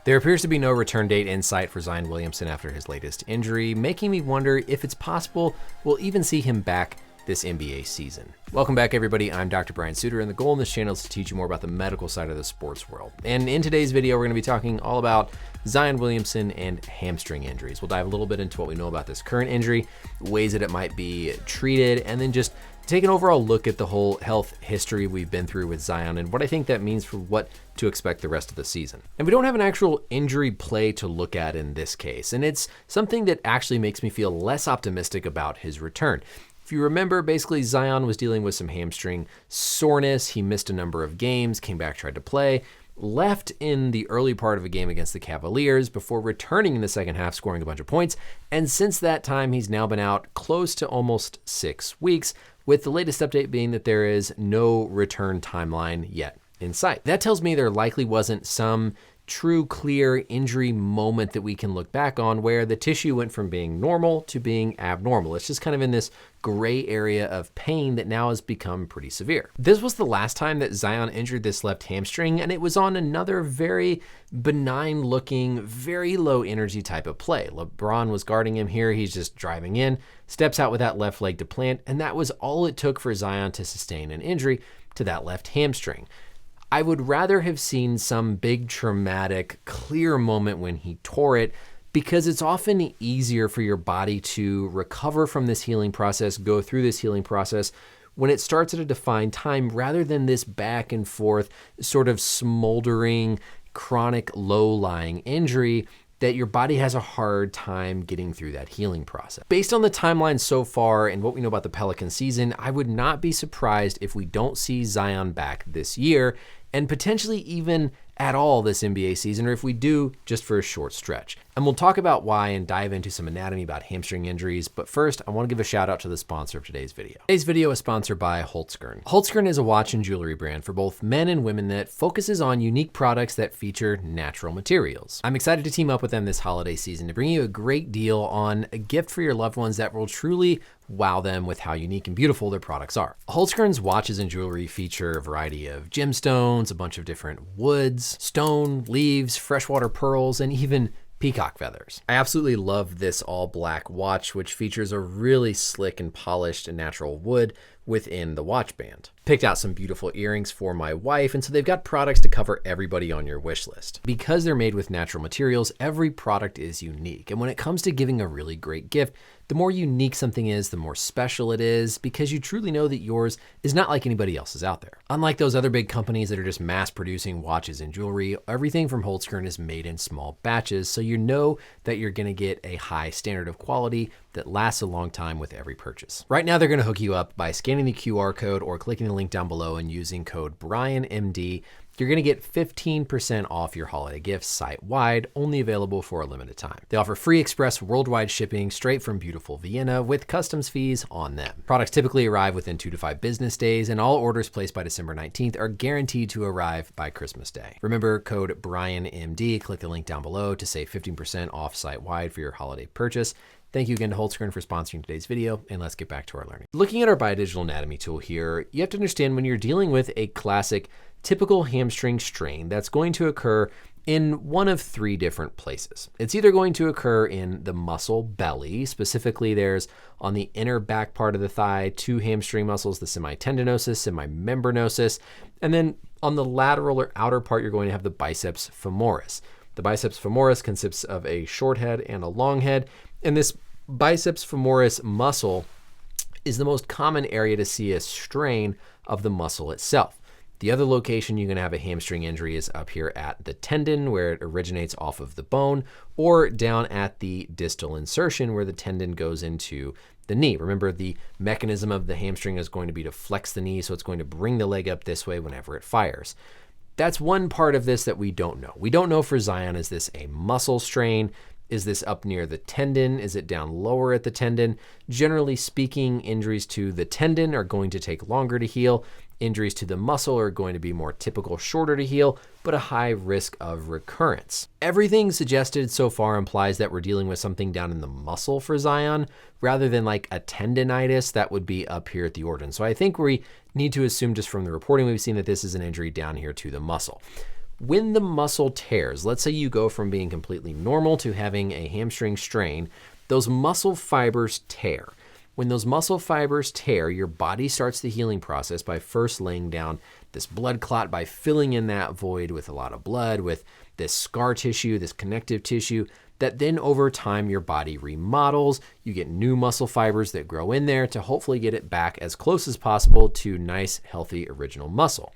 There appears to be no return date in sight for Zion Williamson after his latest injury, making me wonder if it's possible we'll even see him back this NBA season. Welcome back, everybody. I'm Dr. Brian Sutterer, and the goal in this channel is to teach you more about the medical side of the sports world. And in today's video, we're going to be talking all about Zion Williamson and hamstring injuries. We'll dive a little bit into what we know about this current injury, ways that it might be treated, and then just take an overall look at the whole health history we've been through with Zion and what I think that means for what to expect the rest of the season. And we don't have an actual injury play to look at in this case, and it's something that actually makes me feel less optimistic about his return. If you remember, basically Zion was dealing with some hamstring soreness. He missed a number of games, came back, tried to play, left in the early part of a game against the Cavaliers before returning in the second half, scoring a bunch of points. And since that time, he's now been out close to almost 6 weeks, with the latest update being that there is no return timeline yet in sight. That tells me there likely wasn't some true clear injury moment that we can look back on where the tissue went from being normal to being abnormal. It's just kind of in this gray area of pain that now has become pretty severe. This was the last time that Zion injured this left hamstring, and it was on another very benign looking, very low energy type of play. LeBron was guarding him here. He's just driving in, steps out with that left leg to plant, and that was all it took for Zion to sustain an injury to that left hamstring. I would rather have seen some big traumatic, clear moment when he tore it, because it's often easier for your body to recover from this healing process, go through this healing process when it starts at a defined time rather than this back and forth sort of smoldering, chronic, low-lying injury that your body has a hard time getting through that healing process. Based on the timeline so far and what we know about the Pelican season, I would not be surprised if we don't see Zion back this year, and potentially even at all this NBA season, or if we do, just for a short stretch. And we'll talk about why and dive into some anatomy about hamstring injuries, but first, I want to give a shout out to the sponsor of today's video. Today's video is sponsored by Hamstring. Hamstring is a watch and jewelry brand for both men and women that focuses on unique products that feature natural materials. I'm excited to team up with them this holiday season to bring you a great deal on a gift for your loved ones that will truly wow them with how unique and beautiful their products are. Hamstring's watches and jewelry feature a variety of gemstones, a bunch of different woods, stone, leaves, freshwater pearls, and even peacock feathers. I absolutely love this all black watch, which features a really slick and polished and natural wood within the watch band. Picked out some beautiful earrings for my wife, and so they've got products to cover everybody on your wish list. Because they're made with natural materials, every product is unique. And when it comes to giving a really great gift, the more unique something is, the more special it is, because you truly know that yours is not like anybody else's out there. Unlike those other big companies that are just mass producing watches and jewelry, everything from Hamstring is made in small batches, so you know that you're gonna get a high standard of quality that lasts a long time with every purchase. Right now, they're gonna hook you up by scanning the QR code or clicking the link down below and using code BRIANMD. You're gonna get 15% off your holiday gifts site-wide, only available for a limited time. They offer free express worldwide shipping straight from beautiful Vienna with customs fees on them. Products typically arrive within 2 to 5 business days, and all orders placed by December 19th are guaranteed to arrive by Christmas Day. Remember code BRIANMD, click the link down below to save 15% off site-wide for your holiday purchase. Thank you again to Hamstring for sponsoring today's video, and let's get back to our learning. Looking at our biodigital anatomy tool here, you have to understand when you're dealing with a classic typical hamstring strain that's going to occur in one of 3 different places. It's either going to occur in the muscle belly, specifically there's on the inner back part of the thigh 2 hamstring muscles, the semitendinosus, semimembranosus, and then on the lateral or outer part you're going to have the biceps femoris. The biceps femoris consists of a short head and a long head, and this biceps femoris muscle is the most common area to see a strain of the muscle itself. The other location you're gonna have a hamstring injury is up here at the tendon where it originates off of the bone, or down at the distal insertion where the tendon goes into the knee. Remember, the mechanism of the hamstring is going to be to flex the knee, so it's going to bring the leg up this way whenever it fires. That's one part of this that we don't know. We don't know for Zion, is this a muscle strain? Is this up near the tendon? Is it down lower at the tendon? Generally speaking, injuries to the tendon are going to take longer to heal. Injuries to the muscle are going to be more typical, shorter to heal, but a high risk of recurrence. Everything suggested so far implies that we're dealing with something down in the muscle for Zion, rather than like a tendinitis that would be up here at the organ. So I think we need to assume just from the reporting we've seen that this is an injury down here to the muscle. When the muscle tears, let's say you go from being completely normal to having a hamstring strain, those muscle fibers tear. When those muscle fibers tear, your body starts the healing process by first laying down this blood clot, by filling in that void with a lot of blood, with this scar tissue, this connective tissue, that then over time your body remodels. You get new muscle fibers that grow in there to hopefully get it back as close as possible to nice, healthy, original muscle.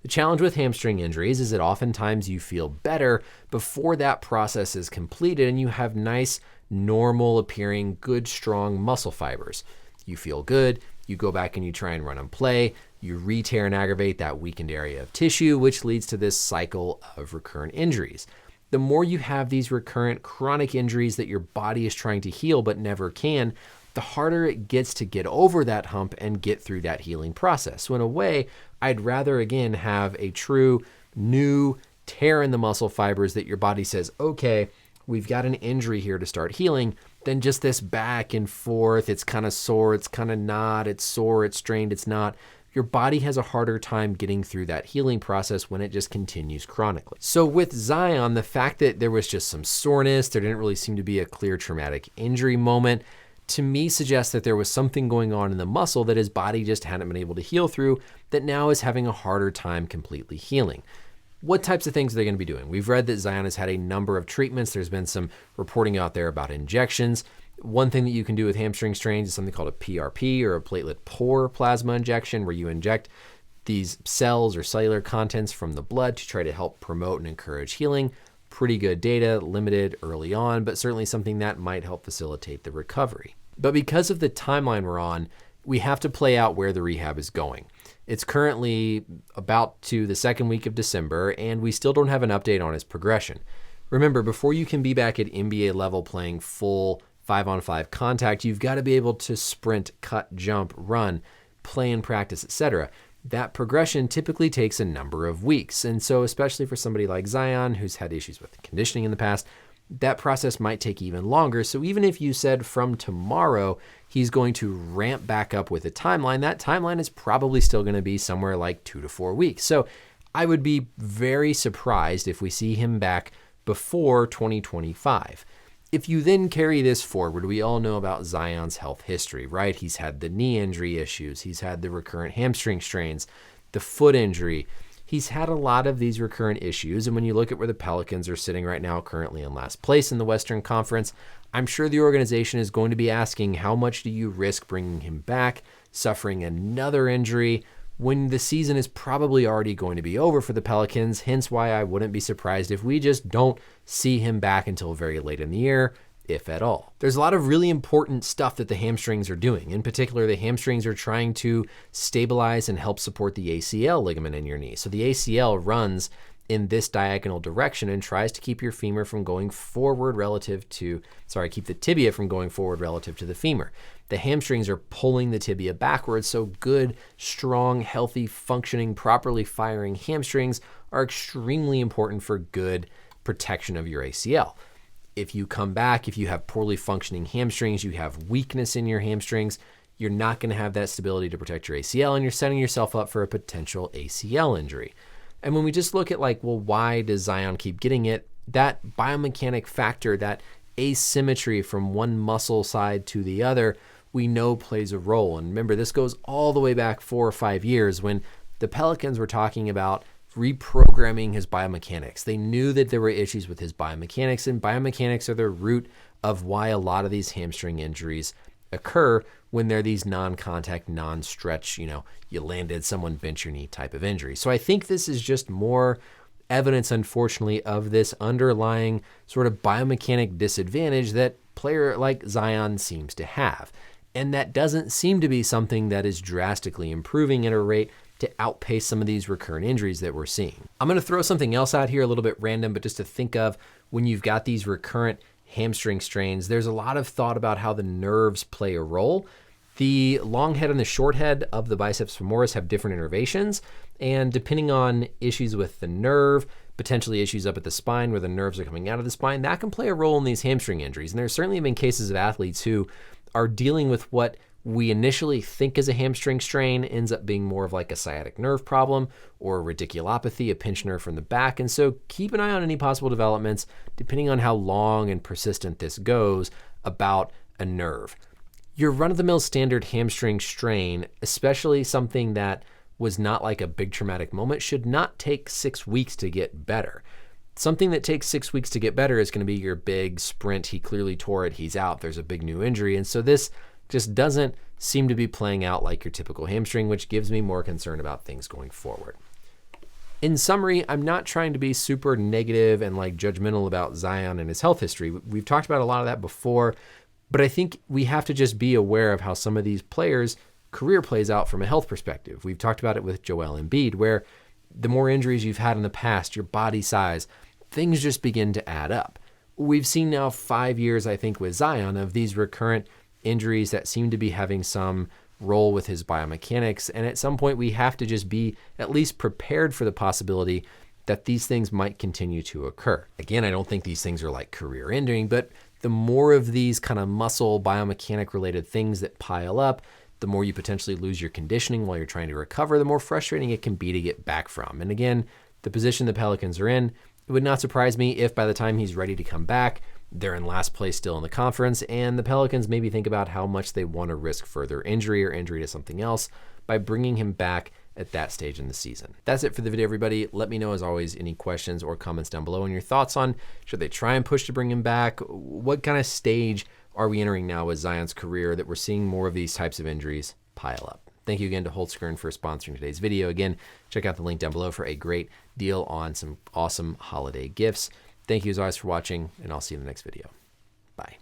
The challenge with hamstring injuries is that oftentimes you feel better before that process is completed and you have nice, normal appearing, good, strong muscle fibers. You feel good, you go back and you try and run and play, you re-tear and aggravate that weakened area of tissue, which leads to this cycle of recurrent injuries. The more you have these recurrent chronic injuries that your body is trying to heal but never can, the harder it gets to get over that hump and get through that healing process. So in a way, I'd rather, again, have a true new tear in the muscle fibers that your body says, okay, we've got an injury here to start healing, than just this back and forth. It's kind of sore, it's kind of not, it's sore, it's strained, it's not. Your body has a harder time getting through that healing process when it just continues chronically. So with Zion, the fact that there was just some soreness, there didn't really seem to be a clear traumatic injury moment, to me suggests that there was something going on in the muscle that his body just hadn't been able to heal through, that now is having a harder time completely healing. What types of things are they going to be doing? We've read that Zion has had a number of treatments. There's been some reporting out there about injections. One thing that you can do with hamstring strains is something called a PRP, or a platelet poor plasma injection, where you inject these cells or cellular contents from the blood to try to help promote and encourage healing. Pretty good data, limited early on, but certainly something that might help facilitate the recovery. But because of the timeline we're on, we have to play out where the rehab is going. It's currently about to the second week of December, and we still don't have an update on his progression. Remember, before you can be back at NBA level playing full 5-on-5 contact, you've got to be able to sprint, cut, jump, run, play and practice, etc. That progression typically takes a number of weeks. And so especially for somebody like Zion, who's had issues with conditioning in the past, that process might take even longer. So even if you said from tomorrow he's going to ramp back up with a timeline, that timeline is probably still going to be somewhere like 2 to 4 weeks. So I would be very surprised if we see him back before 2025. If you then carry this forward, we all know about Zion's health history, right? He's had the knee injury issues. He's had the recurrent hamstring strains, the foot injury. He's had a lot of these recurrent issues. And when you look at where the Pelicans are sitting right now, currently in last place in the Western Conference, I'm sure the organization is going to be asking, how much do you risk bringing him back, suffering another injury, when the season is probably already going to be over for the Pelicans? Hence why I wouldn't be surprised if we just don't see him back until very late in the year, if at all. There's a lot of really important stuff that the hamstrings are doing. In particular, the hamstrings are trying to stabilize and help support the ACL ligament in your knee. So the ACL runs in this diagonal direction and tries to keep your femur from going forward keep the tibia from going forward relative to the femur. The hamstrings are pulling the tibia backwards, so good, strong, healthy, functioning, properly firing hamstrings are extremely important for good protection of your ACL. If you come back, if you have poorly functioning hamstrings, you have weakness in your hamstrings, you're not going to have that stability to protect your ACL, and you're setting yourself up for a potential ACL injury. And when we just look at why does Zion keep getting it? That biomechanic factor, that asymmetry from one muscle side to the other, we know plays a role. And remember, this goes all the way back 4 or 5 years when the Pelicans were talking about reprogramming his biomechanics. They knew that there were issues with his biomechanics, and biomechanics are the root of why a lot of these hamstring injuries occur when they're these non-contact, non-stretch, you landed, someone bent your knee type of injury. So I think this is just more evidence, unfortunately, of this underlying sort of biomechanic disadvantage that player like Zion seems to have. And that doesn't seem to be something that is drastically improving at a rate to outpace some of these recurrent injuries that we're seeing. I'm going to throw something else out here, a little bit random, but just to think of when you've got these recurrent hamstring strains, there's a lot of thought about how the nerves play a role. The long head and the short head of the biceps femoris have different innervations, and depending on issues with the nerve, potentially issues up at the spine where the nerves are coming out of the spine, that can play a role in these hamstring injuries. And there's certainly been cases of athletes who are dealing with what we initially think is a hamstring strain ends up being more of like a sciatic nerve problem or a radiculopathy, a pinched nerve from the back. And so keep an eye on any possible developments, depending on how long and persistent this goes, about a nerve. Your run-of-the-mill standard hamstring strain, especially something that was not like a big traumatic moment, should not take 6 weeks to get better. Something that takes 6 weeks to get better is going to be your big sprint. He clearly tore it. He's out. There's a big new injury. And so this just doesn't seem to be playing out like your typical hamstring, which gives me more concern about things going forward. In summary, I'm not trying to be super negative and like judgmental about Zion and his health history. We've talked about a lot of that before, but I think we have to just be aware of how some of these players' career plays out from a health perspective. We've talked about it with Joel Embiid, where the more injuries you've had in the past, your body size, things just begin to add up. We've seen now 5 years, I think, with Zion of these recurrent injuries that seem to be having some role with his biomechanics. And at some point, we have to just be at least prepared for the possibility that these things might continue to occur. Again, I don't think these things are like career ending, but the more of these kind of muscle biomechanic related things that pile up, the more you potentially lose your conditioning while you're trying to recover, the more frustrating it can be to get back from. And again, the position the Pelicans are in, it would not surprise me if by the time he's ready to come back, they're in last place still in the conference, and the Pelicans maybe think about how much they want to risk further injury or injury to something else by bringing him back at that stage in the season. That's it for the video, everybody. Let me know, as always, any questions or comments down below and your thoughts on should they try and push to bring him back? What kind of stage are we entering now with Zion's career that we're seeing more of these types of injuries pile up? Thank you again to Holtzkern for sponsoring today's video. Again, check out the link down below for a great deal on some awesome holiday gifts. Thank you as always for watching, and I'll see you in the next video. Bye.